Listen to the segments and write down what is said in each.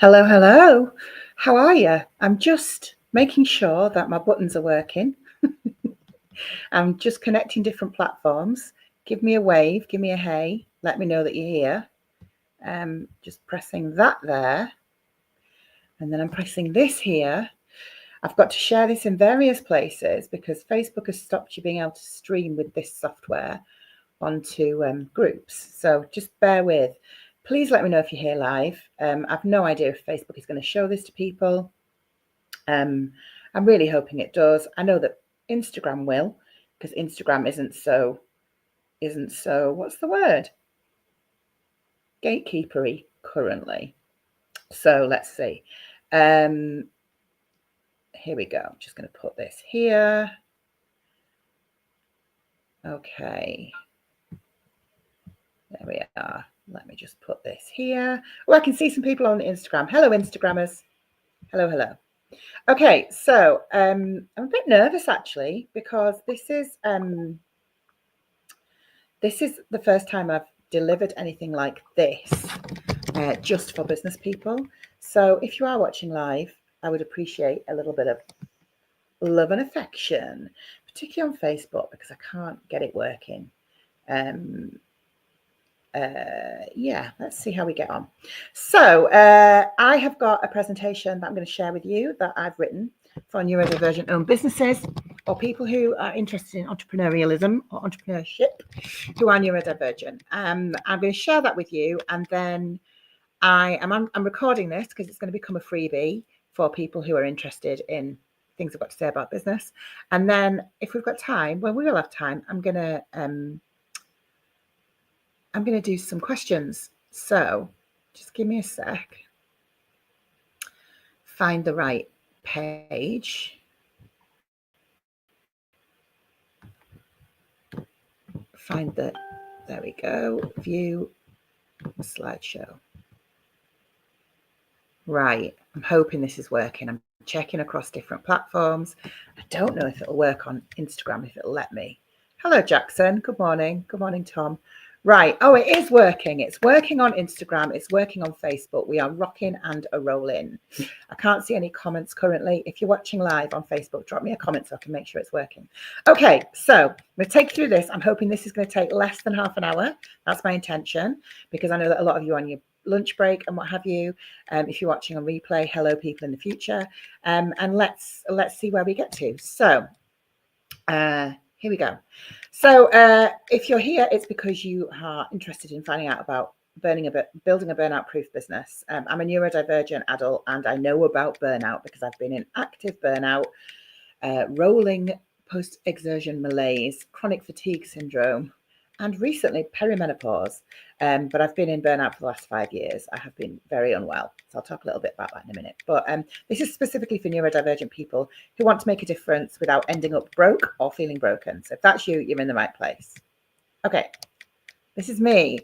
Hello, hello. How are you? I'm just making sure that my buttons are working. I'm just connecting different platforms. Give me a wave, give me a hey, let me know that you're here. Just pressing that there. And then I'm pressing this here. I've got to share this in various places because Facebook has stopped you being able to stream with this software onto groups. So just bear with. Please let me know if you're here live. I've no idea if Facebook is going to show this to people. I'm really hoping it does. I know that Instagram will, because Instagram isn't so, what's the word? Gatekeepery currently. So let's see. Here we go. I'm just going to put this here. Okay. There we are. Let me just put this here. Oh, I can see some people on Instagram. Hello, Instagrammers. Hello, hello. Okay, so I'm a bit nervous actually because this is the first time I've delivered anything like this just for business people. So if you are watching live, I would appreciate a little bit of love and affection, particularly on Facebook because I can't get it working. Yeah, let's see how we get on. So I have got a presentation that I'm going to share with you that I've written for neurodivergent owned businesses or people who are interested in entrepreneurialism or entrepreneurship who are neurodivergent. I'm going to share that with you, and then I'm recording this because it's going to become a freebie for people who are interested in things I've got to say about business. And then if we've got time, well, we will have time, I'm going to do some questions. So just give me a sec. Find the right page. There we go, view slideshow. Right, I'm hoping this is working. I'm checking across different platforms. I don't know if it'll work on Instagram, if it'll let me. Hello, Jackson. Good morning. Good morning, Tom. Right. Oh, it is working. It's working on Instagram. It's working on Facebook. We are rocking and a rolling. I can't see any comments currently. If you're watching live on Facebook, drop me a comment so I can make sure it's working. Okay, so I'm going to take you through this. I'm hoping this is going to take less than half an hour. That's my intention, because I know that a lot of you are on your lunch break and what have you. If you're watching on replay, hello people in the future. And let's see where we get to. So here we go. So if you're here, it's because you are interested in finding out about building a burnout-proof business. I'm a neurodivergent adult and I know about burnout because I've been in active burnout, rolling post-exertion malaise, chronic fatigue syndrome, and recently perimenopause. But I've been in burnout for the last 5 years. I have been very unwell. So I'll talk a little bit about that in a minute. But this is specifically for neurodivergent people who want to make a difference without ending up broke or feeling broken. So if that's you, you're in the right place. Okay, this is me.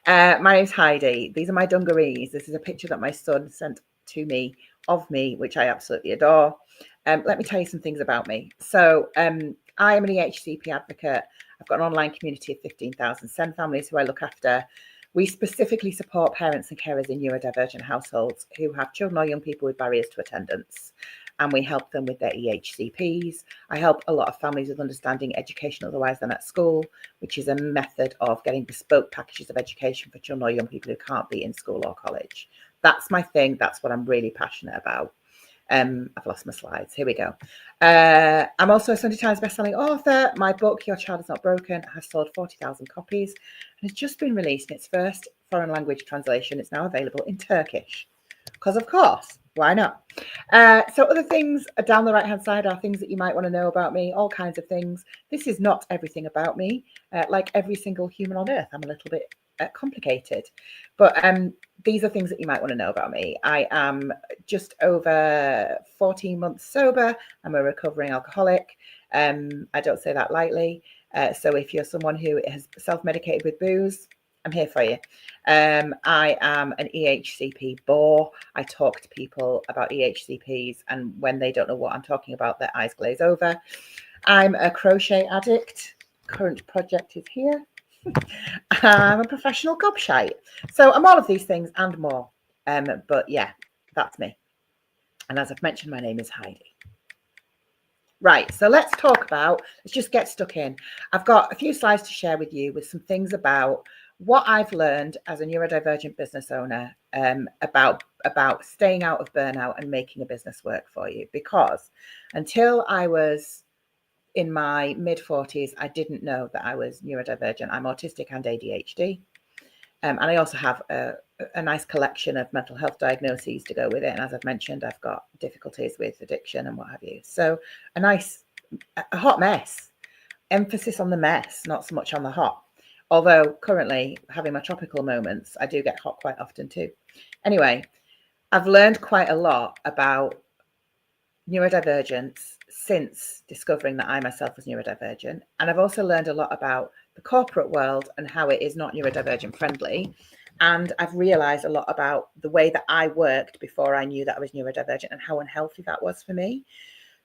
My name's Heidi. These are my dungarees. This is a picture that my son sent to me of me, which I absolutely adore. Let me tell you some things about me. So I am an EHCP advocate. I've got an online community of 15,000 SEN families who I look after. We specifically support parents and carers in neurodivergent households who have children or young people with barriers to attendance, and we help them with their EHCPs. I help a lot of families with understanding education otherwise than at school, which is a method of getting bespoke packages of education for children or young people who can't be in school or college. That's my thing. That's what I'm really passionate about. I've lost my slides. Here we go. I'm also a Sunday Times bestselling author. My book, Your Child Is Not Broken, has sold 40,000 copies and has just been released in its first foreign language translation. It's now available in Turkish. Because of course, why not? So other things down the right-hand side are things that you might want to know about me, all kinds of things. This is not everything about me. Like every single human on earth, I'm a little bit complicated. But these are things that you might want to know about me. I am just over 14 months sober. I'm a recovering alcoholic. I don't say that lightly. So if you're someone who has self-medicated with booze, I'm here for you. I am an EHCP bore. I talk to people about EHCPs, and when they don't know what I'm talking about, their eyes glaze over. I'm a crochet addict. Current project is here. I'm a professional gobshite. So I'm all of these things and more. But yeah, That's me. And as I've mentioned, my name is Heidi. Right, so let's just get stuck in. I've got a few slides to share with you with some things about what I've learned as a neurodivergent business owner about staying out of burnout and making a business work for you. Because until I was in my mid-40s, I didn't know that I was neurodivergent. I'm autistic and ADHD. And I also have a nice collection of mental health diagnoses to go with it. And as I've mentioned, I've got difficulties with addiction and what have you. So a hot mess. Emphasis on the mess, not so much on the hot. Although currently having my tropical moments, I do get hot quite often too. Anyway, I've learned quite a lot about neurodivergence since discovering that I myself was neurodivergent. And I've also learned a lot about the corporate world and how it is not neurodivergent friendly. And I've realized a lot about the way that I worked before I knew that I was neurodivergent and how unhealthy that was for me.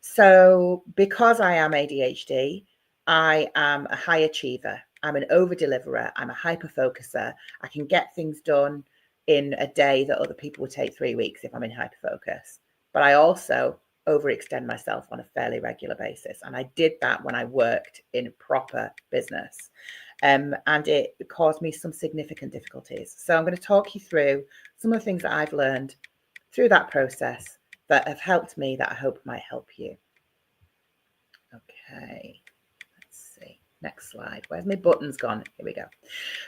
So because I am ADHD, I am a high achiever. I'm an over deliverer. I'm a hyper focuser. I can get things done in a day that other people would take 3 weeks if I'm in hyper focus. But I also overextend myself on a fairly regular basis. And I did that when I worked in proper business. And it caused me some significant difficulties. So I'm going to talk you through some of the things that I've learned through that process that have helped me, that I hope might help you. Okay, let's see. Next slide. Where's my buttons gone? Here we go.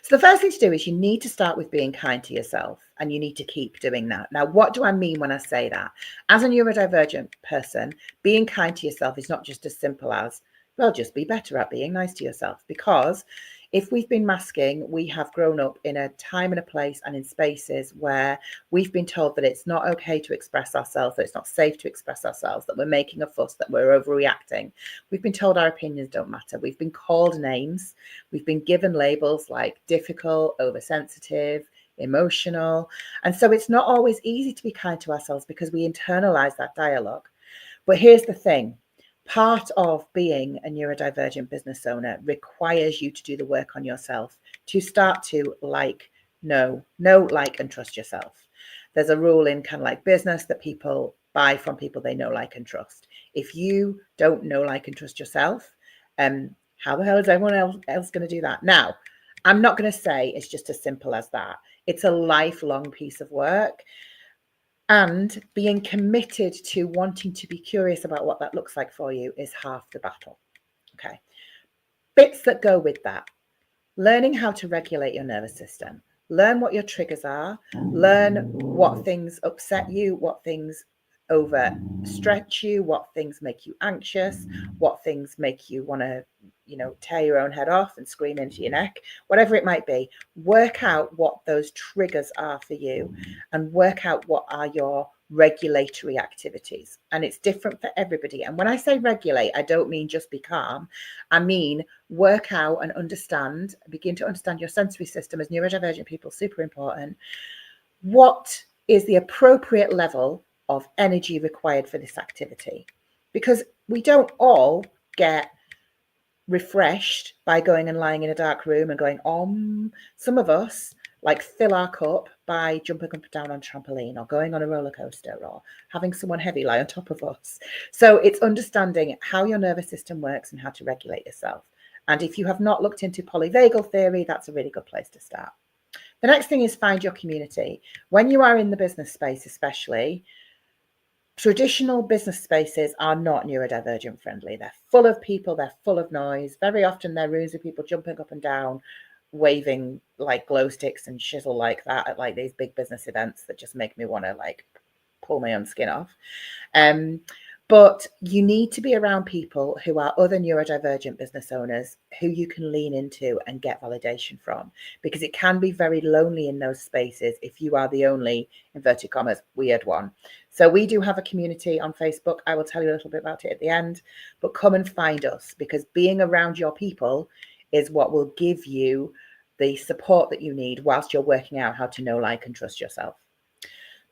So the first thing to do is you need to start with being kind to yourself, and you need to keep doing that. Now, what do I mean when I say that? As a neurodivergent person, being kind to yourself is not just as simple as, well, just be better at being nice to yourself. Because if we've been masking, we have grown up in a time and a place and in spaces where we've been told that it's not okay to express ourselves, that it's not safe to express ourselves, that we're making a fuss, that we're overreacting. We've been told our opinions don't matter. We've been called names. We've been given labels like difficult, oversensitive, emotional. And so it's not always easy to be kind to ourselves because we internalize that dialogue. But here's the thing. Part of being a neurodivergent business owner requires you to do the work on yourself, to start to know, like, and trust yourself. There's a rule in kind of like business that people buy from people they know, like, and trust. If you don't know, like, and trust yourself, how the hell is everyone else going to do that? Now, I'm not going to say it's just as simple as that. It's a lifelong piece of work. And being committed to wanting to be curious about what that looks like for you is half the battle. Okay. Bits that go with that. Learning how to regulate your nervous system. Learn what your triggers are. Learn what things upset you, what things overstretch you, what things make you anxious, what things make you want to, tear your own head off and scream into your neck, whatever it might be. Work out what those triggers are for you and work out what are your regulatory activities. And it's different for everybody. And when I say regulate, I don't mean just be calm. I mean, work out and begin to understand your sensory system as neurodivergent people, super important. What is the appropriate level of energy required for this activity? Because we don't all get refreshed by going and lying in a dark room and going, some of us fill our cup by jumping up and down on a trampoline or going on a roller coaster or having someone heavy lie on top of us. So it's understanding how your nervous system works and how to regulate yourself. And if you have not looked into polyvagal theory, that's a really good place to start. The next thing is find your community. When you are in the business space, especially, traditional business spaces are not neurodivergent friendly. They're full of people, they're full of noise. Very often they're rooms with people jumping up and down, waving like glow sticks and shizzle like that at these big business events that just make me want to pull my own skin off. But you need to be around people who are other neurodivergent business owners who you can lean into and get validation from, because it can be very lonely in those spaces if you are the only, inverted commas, weird one. So we do have a community on Facebook. I will tell you a little bit about it at the end, but come and find us, because being around your people is what will give you the support that you need whilst you're working out how to know, like, and trust yourself.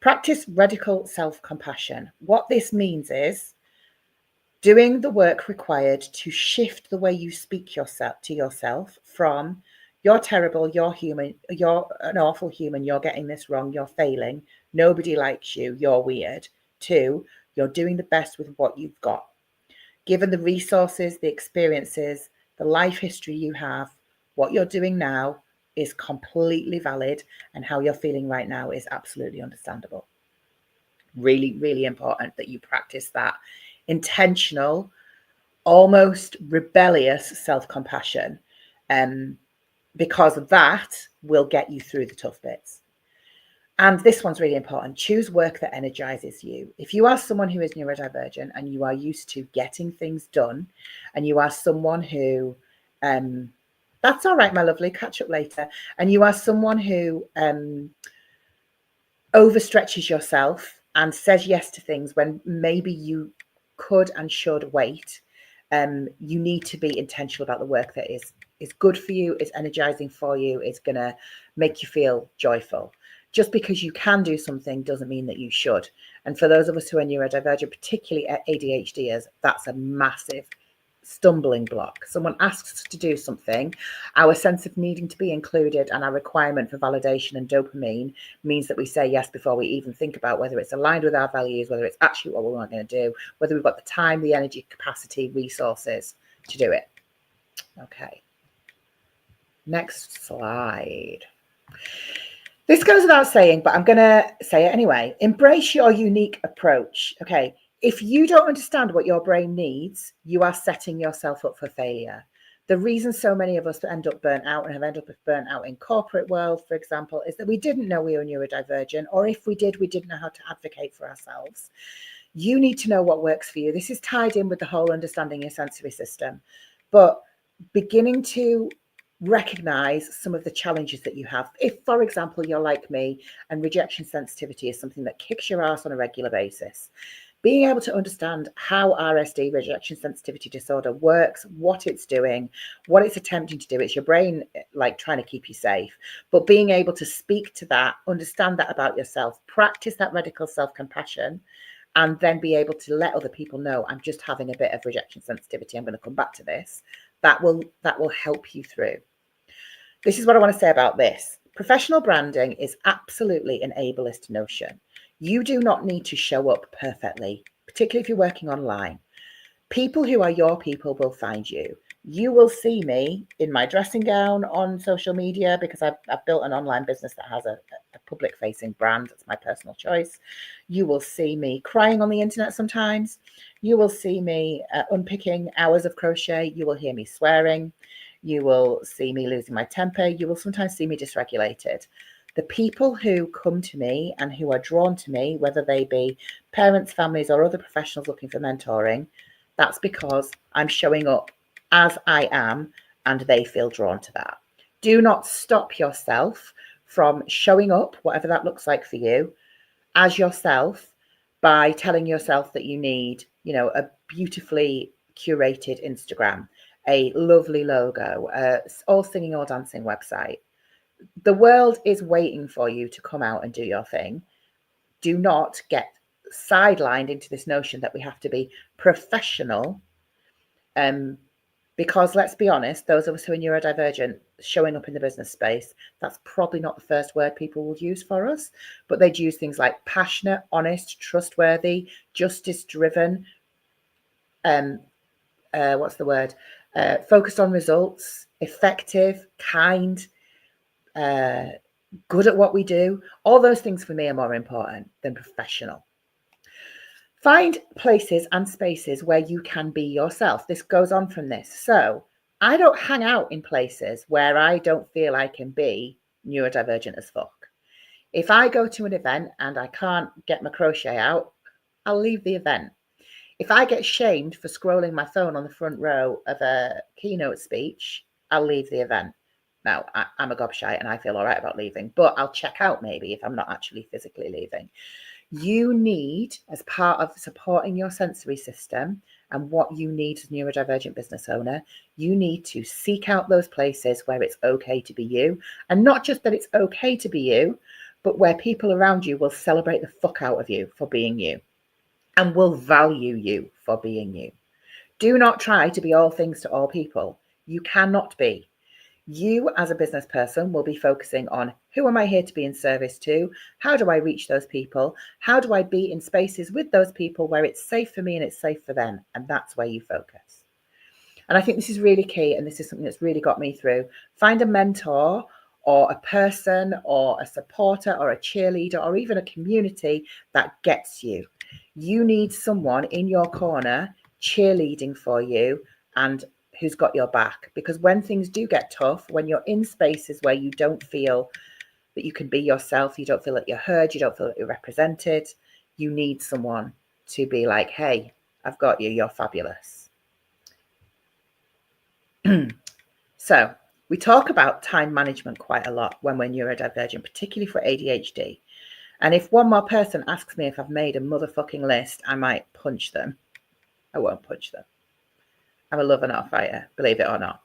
Practice radical self-compassion. What this means is doing the work required to shift the way you speak to yourself from You're terrible, you're human, you're an awful human, you're getting this wrong, you're failing, nobody likes you, you're weird. 2, you're doing the best with what you've got. Given the resources, the experiences, the life history you have, what you're doing now is completely valid, and how you're feeling right now is absolutely understandable. Really, really important that you practice that intentional, almost rebellious self-compassion, because that will get you through the tough bits. And this one's really important. Choose work that energizes you. If you are someone who is neurodivergent and you are used to getting things done, and you are someone who, that's all right, my lovely, catch up later. And you are someone who overstretches yourself and says yes to things when maybe you could and should wait, you need to be intentional about the work that is good for you, is energizing for you, is going to make you feel joyful. Just because you can do something doesn't mean that you should. And for those of us who are neurodivergent, particularly ADHDers, that's a massive stumbling block. Someone asks us to do something, our sense of needing to be included and our requirement for validation and dopamine means that we say yes before we even think about whether it's aligned with our values, whether it's actually what we want to do, whether we've got the time, the energy, capacity, resources to do it. Okay. Next slide. This goes without saying, but I'm going to say it anyway. Embrace your unique approach. Okay. If you don't understand what your brain needs, you are setting yourself up for failure. The reason so many of us end up burnt out and have ended up burnt out in corporate world, for example, is that we didn't know we were neurodivergent, or if we did, we didn't know how to advocate for ourselves. You need to know what works for you. This is tied in with the whole understanding your sensory system, but beginning to recognize some of the challenges that you have. If, for example, you're like me and rejection sensitivity is something that kicks your ass on a regular basis, being able to understand how RSD, rejection sensitivity disorder, works, what it's doing, what it's attempting to do. It's your brain like trying to keep you safe, but being able to speak to that, understand that about yourself, practice that radical self-compassion, and then be able to let other people know, I'm just having a bit of rejection sensitivity, I'm going to come back to this. That will help you through. This is what I want to say about this. Professional branding is absolutely an ableist notion. You do not need to show up perfectly, particularly if you're working online. People who are your people will find you. You will see me in my dressing gown on social media because I've built an online business that has a public-facing brand. That's my personal choice. You will see me crying on the internet sometimes. You will see me unpicking hours of crochet. You will hear me swearing. You will see me losing my temper. You will sometimes see me dysregulated. The people who come to me and who are drawn to me, whether they be parents, families, or other professionals looking for mentoring, that's because I'm showing up as I am and they feel drawn to that. Do not stop yourself from showing up, whatever that looks like for you, as yourself by telling yourself that you need, a beautifully curated Instagram, a lovely logo, all singing, all dancing website. The world is waiting for you to come out and do your thing. Do not get sidelined into this notion that we have to be professional, because let's be honest, those of us who are neurodivergent showing up in the business space, that's probably not the first word people will use for us, but they'd use things like passionate, honest, trustworthy, justice driven, focused on results, effective, kind, good at what we do. All those things for me are more important than professional. Find places and spaces where you can be yourself. This goes on from this. So I don't hang out in places where I don't feel I can be neurodivergent as fuck. If I go to an event and I can't get my crochet out, I'll leave the event. If I get shamed for scrolling my phone on the front row of a keynote speech, I'll leave the event. Now, I'm a gobshite and I feel all right about leaving, but I'll check out maybe if I'm not actually physically leaving. You need, as part of supporting your sensory system and what you need as a neurodivergent business owner, you need to seek out those places where it's okay to be you. And not just that it's okay to be you, but where people around you will celebrate the fuck out of you for being you and will value you for being you. Do not try to be all things to all people. You cannot be. You as a business person will be focusing on who am I here to be in service to? How do I reach those people? How do I be in spaces with those people where it's safe for me and it's safe for them? And that's where you focus. And I think this is really key. And this is something that's really got me through. Find a mentor or a person or a supporter or a cheerleader or even a community that gets you. You need someone in your corner cheerleading for you and who's got your back, because when things do get tough, when you're in spaces where you don't feel that you can be yourself, you don't feel that you're heard, you don't feel that you're represented, you need someone to be like, hey, I've got you, you're fabulous. So we talk about time management quite a lot when we're neurodivergent, particularly for ADHD. And if one more person asks me if I've made a motherfucking list, I might punch them. I won't punch them. I'm a lover, not a fighter, believe it or not.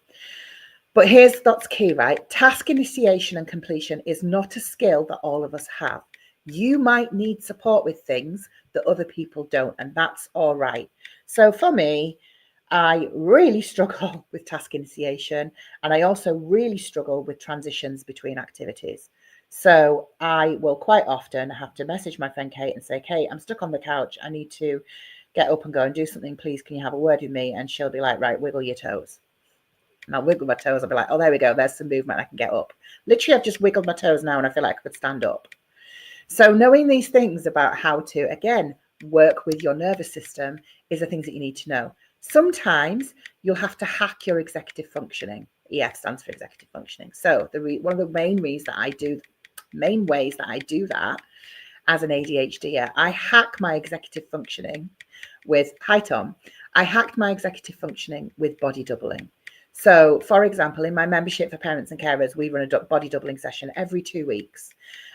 But that's key, right? Task initiation and completion is not a skill that all of us have. You might need support with things that other people don't, and that's all right. So for me, I really struggle with task initiation, and I also really struggle with transitions between activities. So I will quite often have to message my friend Kate and say, Kate, I'm stuck on the couch. I need to get up and go and do something. Please, can you have a word with me? And she'll be like, right, wiggle your toes. And I'll wiggle my toes. I'll be like, oh, there we go. There's some movement. I can get up. Literally, I've just wiggled my toes now and I feel like I could stand up. So knowing these things about how to, again, work with your nervous system is the things that you need to know. Sometimes you'll have to hack your executive functioning. EF stands for executive functioning. So one of the main ways that I do that as an ADHD, I hack my executive functioning with, hi Tom, I hacked my executive functioning with body doubling. So, for example, in my membership for parents and carers, we run a body doubling session every 2 weeks.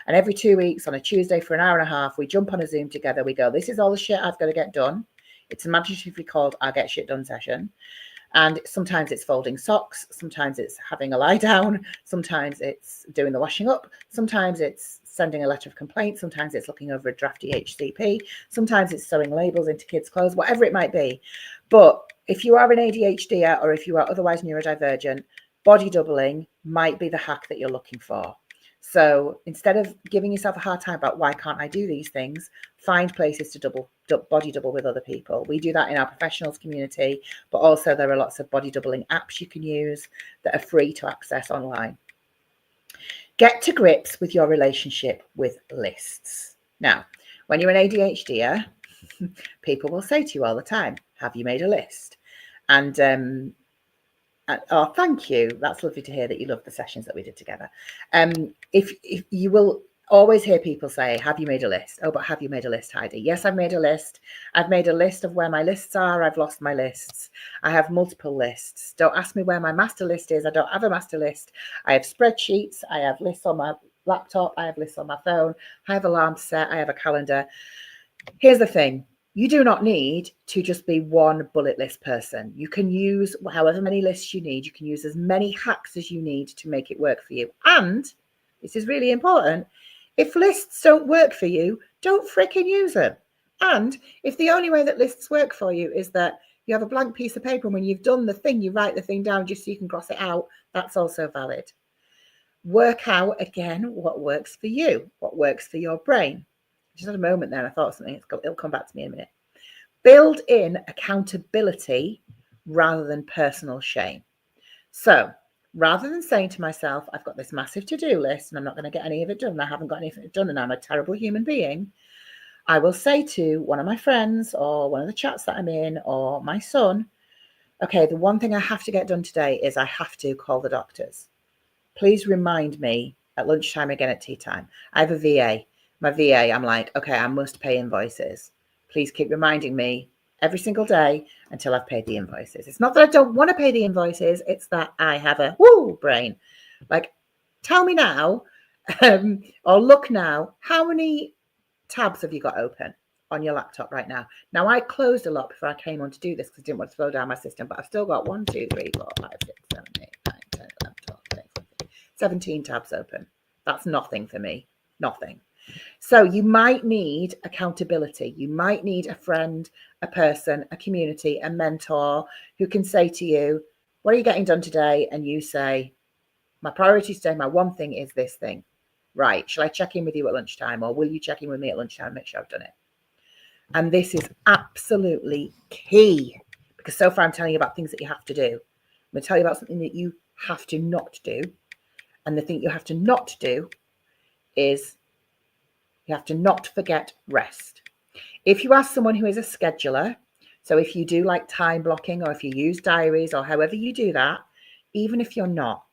And every 2 weeks on a Tuesday for an hour and a half, we jump on a Zoom together. We go, this is all the shit I've got to get done. It's imaginatively called our Get Shit Done session. And sometimes it's folding socks. Sometimes it's having a lie down. Sometimes it's doing the washing up. Sometimes it's sending a letter of complaint. Sometimes it's looking over a draft HCP. Sometimes it's sewing labels into kids' clothes, whatever it might be. But if you are an ADHD or if you are otherwise neurodivergent, body doubling might be the hack that you're looking for. So instead of giving yourself a hard time about why can't I do these things, find places to body double with other people. We do that in our professionals community, but also there are lots of body doubling apps you can use that are free to access online. Get to grips with your relationship with lists. Now, when you're an ADHDer, people will say to you all the time, have you made a list? And oh, thank you. That's lovely to hear that you love the sessions that we did together. If you will always hear people say, have you made a list? Oh, but have you made a list, Heidi? Yes, I've made a list. I've made a list of where my lists are. I've lost my lists. I have multiple lists. Don't ask me where my master list is. I don't have a master list. I have spreadsheets. I have lists on my laptop. I have lists on my phone. I have alarms set. I have a calendar. Here's the thing. You do not need to just be one bullet list person. You can use however many lists you need. You can use as many hacks as you need to make it work for you. And this is really important. If lists don't work for you, don't freaking use them. And if the only way that lists work for you is that you have a blank piece of paper and when you've done the thing, you write the thing down just so you can cross it out, that's also valid. Work out, again, what works for you, what works for your brain. Just had a moment there and I thought of something. It'll come back to me in a minute. Build in accountability rather than personal shame. So rather than saying to myself, I've got this massive to-do list and I'm not going to get any of it done, and I haven't got anything done and I'm a terrible human being, I will say to one of my friends or one of the chats that I'm in or my son, okay, the one thing I have to get done today is I have to call the doctors. Please remind me at lunchtime, again at tea time. I have a VA. My VA, I'm like, okay, I must pay invoices. Please keep reminding me every single day until I've paid the invoices. It's not that I don't want to pay the invoices. It's that I have a brain. Like, tell me now, or look now, how many tabs have you got open on your laptop right now? Now, I closed a lot before I came on to do this because I didn't want to slow down my system, but I've still got 1, 2, 3, 4, 5, 6, 7, 8, 9, 10, 11, 12, 13, 14, 17 tabs open. That's nothing for me. Nothing. So you might need accountability. You might need a friend, a person, a community, a mentor who can say to you, what are you getting done today? And you say, My priority today, my one thing is this thing. Right, shall I check in with you at lunchtime, or will you check in with me at lunchtime and make sure I've done it? And this is absolutely key, because so far I'm telling you about things that you have to do. I'm going to tell you about something that you have to not do. And the thing you have to not do is you have to not forget rest. If you are someone who is a scheduler, so if you do like time blocking, or if you use diaries, or however you do that, even if you're not,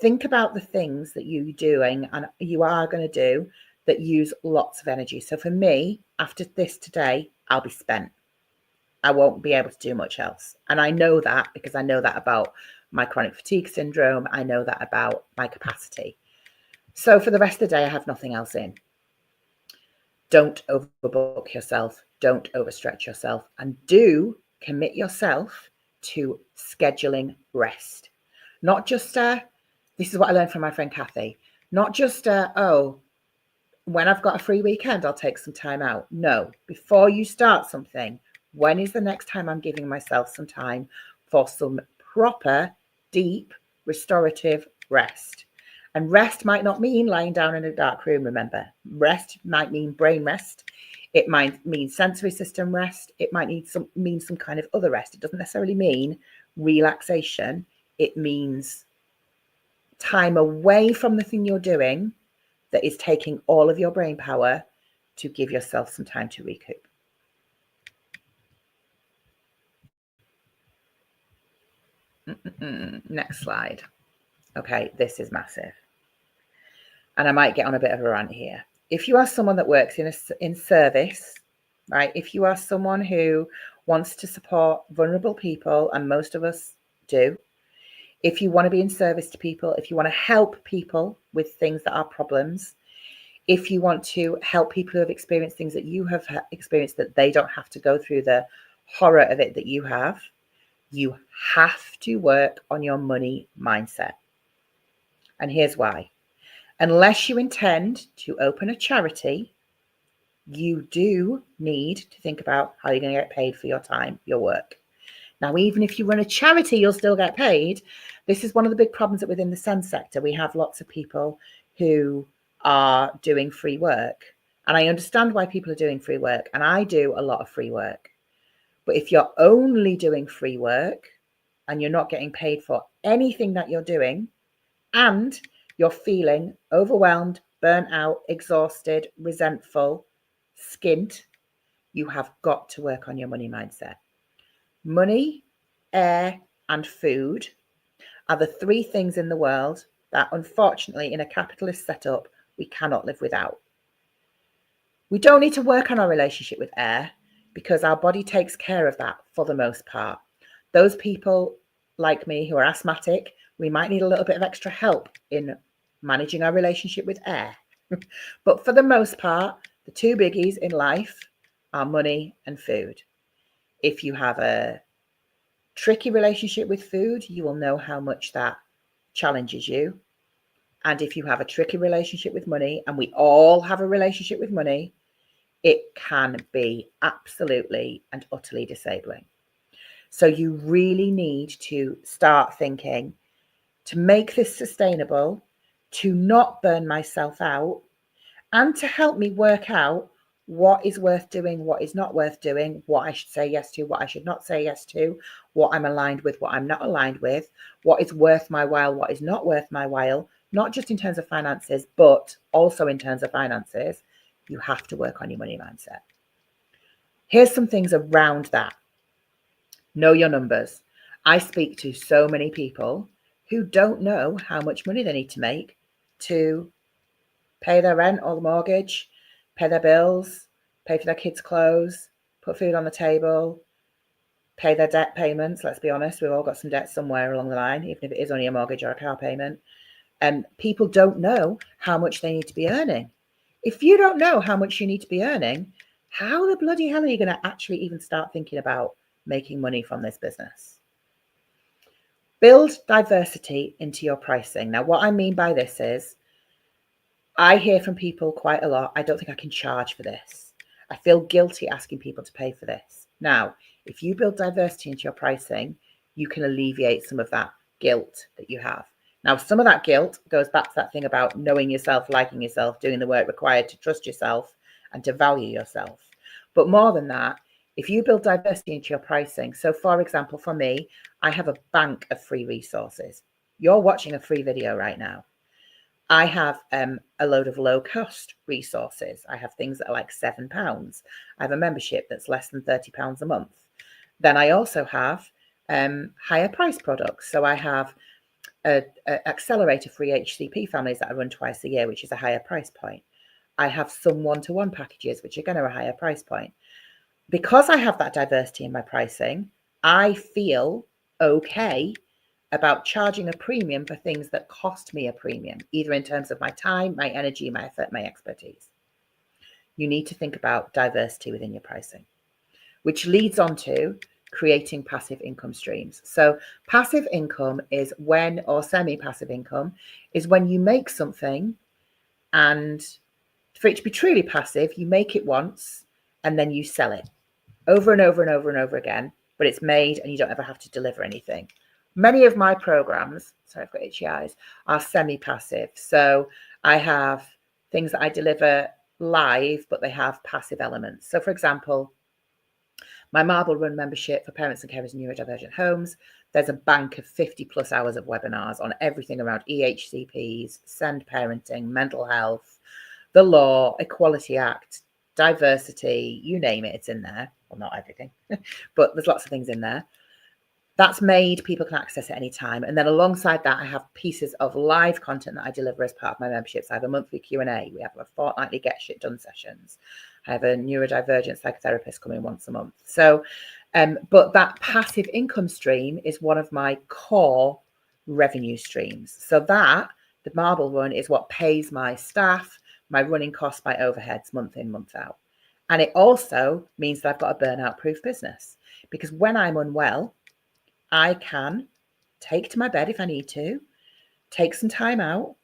think about the things that you're doing and you are going to do that use lots of energy. So for me, after this today, I'll be spent. I won't be able to do much else. And I know that because I know that about my chronic fatigue syndrome. I know that about my capacity. So for the rest of the day, I have nothing else in. Don't overbook yourself. Don't overstretch yourself. And do commit yourself to scheduling rest. Not just this is what I learned from my friend Kathy. Not just, when I've got a free weekend, I'll take some time out. No, before you start something, when is the next time I'm giving myself some time for some proper, deep, restorative rest? And rest might not mean lying down in a dark room, remember. Rest might mean brain rest. It might mean sensory system rest. It might mean some kind of other rest. It doesn't necessarily mean relaxation. It means time away from the thing you're doing that is taking all of your brain power to give yourself some time to recoup. Next slide. Okay, this is massive. And I might get on a bit of a rant here. If you are someone that works in service, right? If you are someone who wants to support vulnerable people, and most of us do, if you want to be in service to people, if you want to help people with things that are problems, if you want to help people who have experienced things that you have experienced, that they don't have to go through the horror of it that you have to work on your money mindset. And here's why. Unless you intend to open a charity, you do need to think about how you're going to get paid for your time, your work. Now, even if you run a charity, you'll still get paid. This is one of the big problems that within the SEND sector, we have lots of people who are doing free work. And I understand why people are doing free work. And I do a lot of free work. But if you're only doing free work and you're not getting paid for anything that you're doing, and you're feeling overwhelmed, burnt out, exhausted, resentful, skint, you have got to work on your money mindset. Money, air, and food are the three things in the world that, unfortunately, in a capitalist setup, we cannot live without. We don't need to work on our relationship with air because our body takes care of that for the most part. Those people like me who are asthmatic, we might need a little bit of extra help in managing our relationship with air. But for the most part, the two biggies in life are money and food. If you have a tricky relationship with food, you will know how much that challenges you. And if you have a tricky relationship with money, and we all have a relationship with money, it can be absolutely and utterly disabling. So you really need to start thinking, to make this sustainable, to not burn myself out, and to help me work out what is worth doing, what is not worth doing, what I should say yes to, what I should not say yes to, what I'm aligned with, what I'm not aligned with, what is worth my while, what is not worth my while, not just in terms of finances, but also in terms of finances. You have to work on your money mindset. Here's some things around that. Know your numbers. I speak to so many people who don't know how much money they need to make to pay their rent or the mortgage, pay their bills, pay for their kids' clothes, put food on the table, pay their debt payments. Let's be honest, we've all got some debt somewhere along the line, even if it is only a mortgage or a car payment. And people don't know how much they need to be earning. If you don't know how much you need to be earning, how the bloody hell are you going to actually even start thinking about making money from this business? Build diversity into your pricing. Now, what I mean by this is, I hear from people quite a lot, I don't think I can charge for this. I feel guilty asking people to pay for this. Now, if you build diversity into your pricing, you can alleviate some of that guilt that you have. Now, some of that guilt goes back to that thing about knowing yourself, liking yourself, doing the work required to trust yourself and to value yourself. But more than that, if you build diversity into your pricing, so for example, for me, I have a bank of free resources. You're watching a free video right now. I have a load of low cost resources. I have things that are like £7. I have a membership that's less than £30 a month. Then I also have higher price products. So I have an accelerator for HCP families that I run twice a year, which is a higher price point. I have some one-to-one packages, which again are a higher price point. Because I have that diversity in my pricing, I feel okay about charging a premium for things that cost me a premium, either in terms of my time, my energy, my effort, my expertise. You need to think about diversity within your pricing, which leads on to creating passive income streams. So passive income is when, or semi-passive income, is when you make something, and for it to be truly passive, you make it once and then you sell it over and over and over and over again, but it's made and you don't ever have to deliver anything. Many of my programs, sorry, I've got itchy eyes, are semi-passive. So I have things that I deliver live, but they have passive elements. So for example, my Marble Run membership for parents and carers in neurodivergent homes, there's a bank of 50 plus hours of webinars on everything around EHCPs, SEND parenting, mental health, the law, Equality Act, diversity, you name it, it's in there. Well, not everything, but there's lots of things in there. That's made, people can access it anytime. And then alongside that, I have pieces of live content that I deliver as part of my memberships. I have a monthly Q&A. We have a fortnightly Get Shit Done sessions. I have a neurodivergent psychotherapist coming once a month. So, but that passive income stream is one of my core revenue streams. So that, the Marble Run, is what pays my staff, my running costs, my overheads month in, month out. And it also means that I've got a burnout-proof business, because when I'm unwell, I can take to my bed if I need to, take some time out.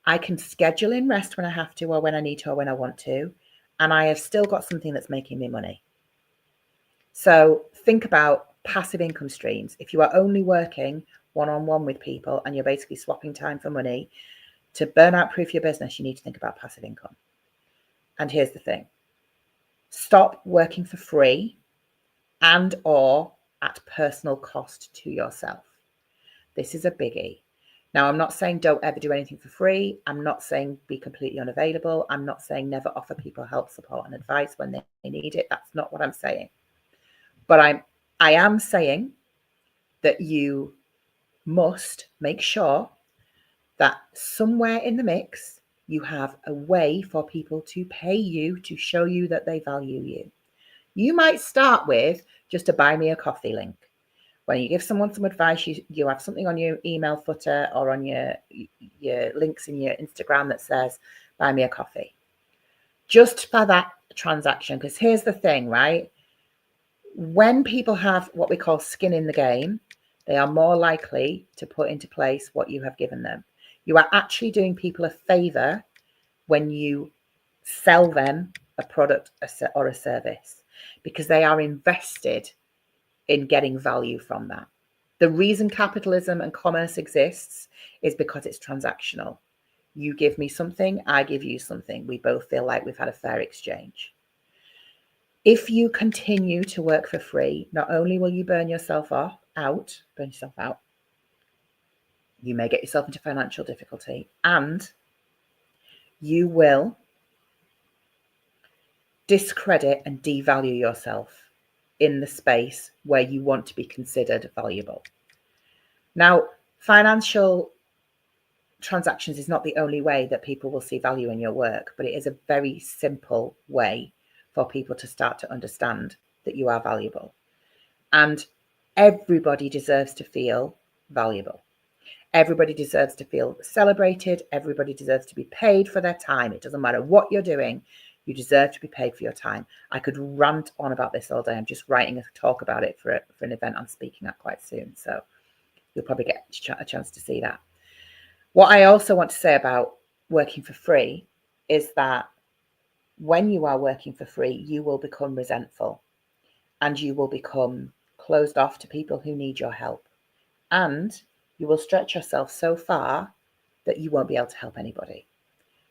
I can schedule in rest when I have to, or when I need to, or when I want to. And I have still got something that's making me money. So think about passive income streams. If you are only working one-on-one with people and you're basically swapping time for money, to burnout proof your business, you need to think about passive income. And here's the thing. Stop working for free and or at personal cost to yourself. This is a biggie. Now, I'm not saying don't ever do anything for free. I'm not saying be completely unavailable. I'm not saying never offer people help, support, and advice when they need it. That's not what I'm saying. But I am saying that you must make sure that somewhere in the mix, you have a way for people to pay you, to show you that they value you. You might start with just a buy me a coffee link. When you give someone some advice, you have something on your email footer or on your links in your Instagram that says, buy me a coffee. Just for that transaction, because here's the thing, right? When people have what we call skin in the game, they are more likely to put into place what you have given them. You are actually doing people a favor when you sell them a product or a service, because they are invested in getting value from that. The reason capitalism and commerce exists is because it's transactional. You give me something, I give you something. We both feel like we've had a fair exchange. If you continue to work for free, not only will you burn yourself out, you may get yourself into financial difficulty, and you will discredit and devalue yourself in the space where you want to be considered valuable. Now, financial transactions is not the only way that people will see value in your work, but it is a very simple way for people to start to understand that you are valuable. And everybody deserves to feel valuable. Everybody deserves to feel celebrated. Everybody deserves to be paid for their time. It doesn't matter what you're doing. You deserve to be paid for your time. I could rant on about this all day. I'm just writing a talk about it for an event I'm speaking at quite soon. So you'll probably get a chance to see that. What I also want to say about working for free is that when you are working for free, you will become resentful and you will become closed off to people who need your help. And you will stretch yourself so far that you won't be able to help anybody.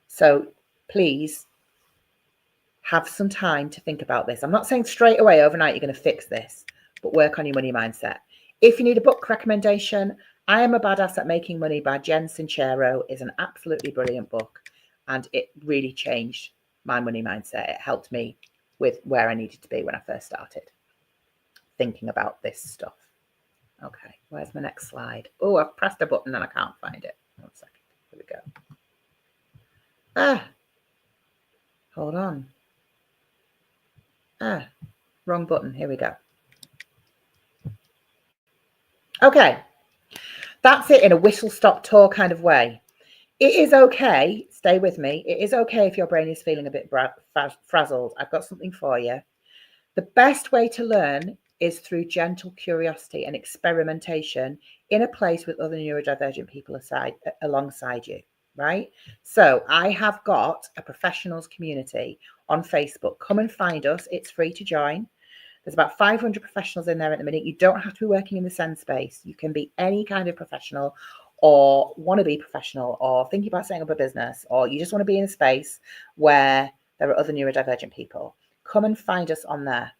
So please have some time to think about this. I'm not saying straight away overnight you're going to fix this, but work on your money mindset. If you need a book recommendation, I Am a Badass at Making Money by Jen Sincero is an absolutely brilliant book, and it really changed my money mindset. It helped me with where I needed to be when I first started thinking about this stuff. Okay, where's my next slide? Oh, I've pressed a button and I can't find it. 1 second. Here we go. Hold on. Wrong button. Here we go. Okay, that's it in a whistle-stop tour kind of way. It is okay, stay with me, it is okay if your brain is feeling a bit frazzled. I've got something for you. The best way to learn is through gentle curiosity and experimentation in a place with other neurodivergent people alongside you, right? So I have got a professionals community on Facebook. Come and find us. It's free to join. There's about 500 professionals in there at the minute. You don't have to be working in the SEND space. You can be any kind of professional or want to be professional or thinking about setting up a business, or you just want to be in a space where there are other neurodivergent people. Come and find us on there.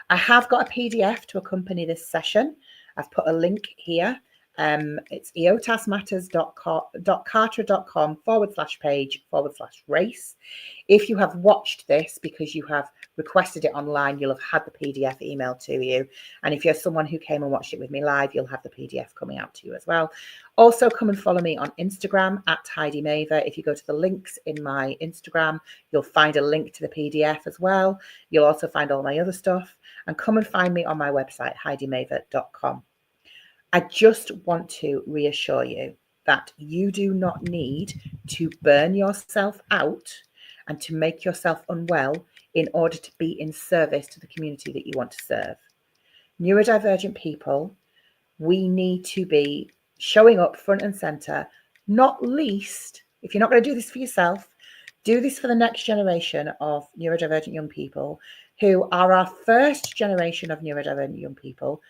I have got a PDF to accompany this session. I've put a link here. It's eotasmatters.cartra.com/page/race. If you have watched this because you have requested it online, you'll have had the PDF emailed to you. And if you're someone who came and watched it with me live, you'll have the PDF coming out to you as well. Also, come and follow me on Instagram at Heidi Maver. If you go to the links in my Instagram, you'll find a link to the PDF as well. You'll also find all my other stuff. And come and find me on my website, HeidiMaver.com. I just want to reassure you that you do not need to burn yourself out and to make yourself unwell in order to be in service to the community that you want to serve. Neurodivergent people, we need to be showing up front and center, not least, if you're not going to do this for yourself, do this for the next generation of neurodivergent young people who are our first generation of neurodivergent young people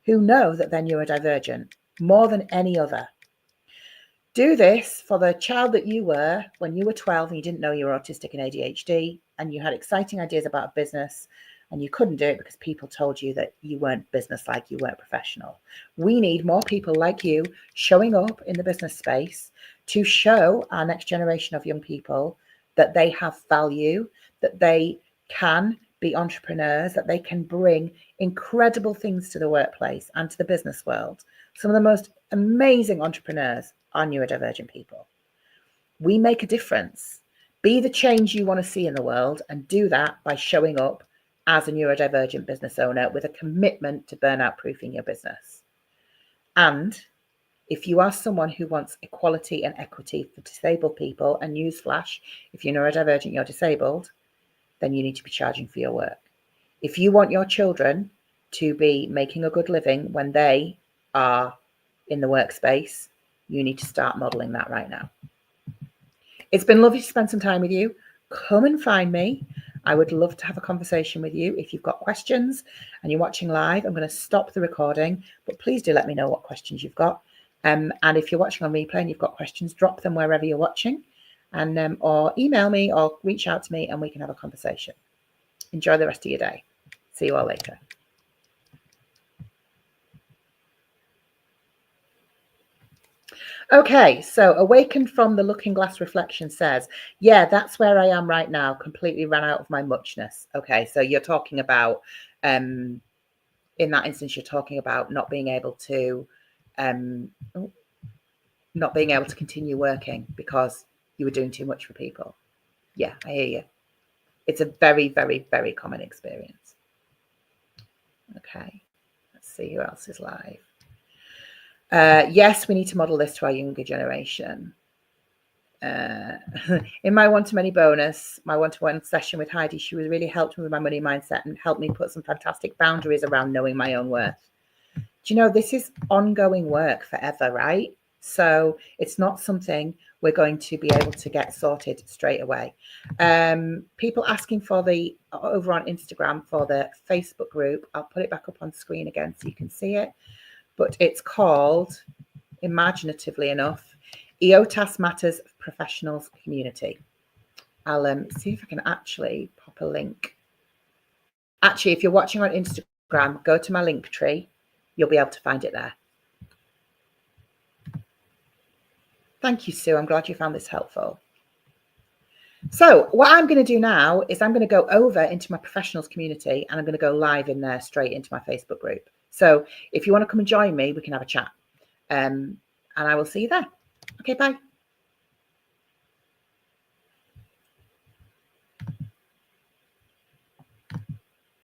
who know that they're neurodivergent more than any other. Do this for the child that you were when you were 12 and you didn't know you were autistic and ADHD and you had exciting ideas about a business and you couldn't do it because people told you that you weren't business-like, you weren't professional. We need more people like you showing up in the business space to show our next generation of young people that they have value, that they can be entrepreneurs, that they can bring incredible things to the workplace and to the business world. Some of the most amazing entrepreneurs are neurodivergent people. We make a difference. Be the change you want to see in the world and do that by showing up as a neurodivergent business owner with a commitment to burnout-proofing your business. And if you are someone who wants equality and equity for disabled people, and newsflash, if you're neurodivergent, you're disabled, then you need to be charging for your work. If you want your children to be making a good living when they are in the workspace, you need to start modeling that right now. It's been lovely to spend some time with you. Come and find me. I would love to have a conversation with you. If you've got questions and you're watching live, I'm going to stop the recording, but please do let me know what questions you've got. And if you're watching on replay and you've got questions, drop them wherever you're watching, and or email me or reach out to me and we can have a conversation. Enjoy the rest of your day. See you all later. Okay, so Awakened from the Looking Glass Reflection says, yeah, that's where I am right now. Completely ran out of my muchness. Okay, so you're talking about, in that instance, you're talking about not being able to continue working because you were doing too much for people. Yeah, I hear you. It's a very, very, very common experience. Okay, let's see who else is live. Yes, we need to model this to our younger generation. In my one-to-many bonus, my one-to-one session with Heidi, she was really helped me with my money mindset and helped me put some fantastic boundaries around knowing my own worth. Do you know, this is ongoing work forever, right? So it's not something we're going to be able to get sorted straight away. People asking for the, over on Instagram, for the Facebook group. I'll put it back up on screen again so you can see it. But it's called, imaginatively enough, EOTAS Matters Professionals Community. I'll see if I can actually pop a link. Actually, if you're watching on Instagram, go to my link tree. You'll be able to find it there. Thank you, Sue. I'm glad you found this helpful. So what I'm going to do now is I'm going to go over into my professionals community and I'm going to go live in there straight into my Facebook group. So if you want to come and join me, we can have a chat. And I will see you there. Okay, bye.